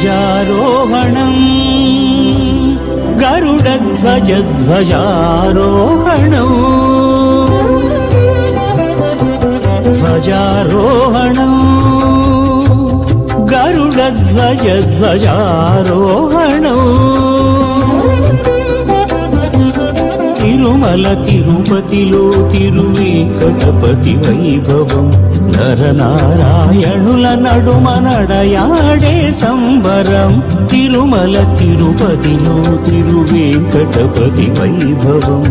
ध्वजारोहणम् गरुडध्वजध्वजारोहणम् ध्वजारोहणम् गरुडध्वजध्वजारोहणम् తిరుమల తిరుపతిలో తిరువేంకటపతి వైభవం నరనారాయణుల నడుమ నడయాడే సంబరం తిరుమల తిరుపతిలో తిరువేంకటపతి వైభవం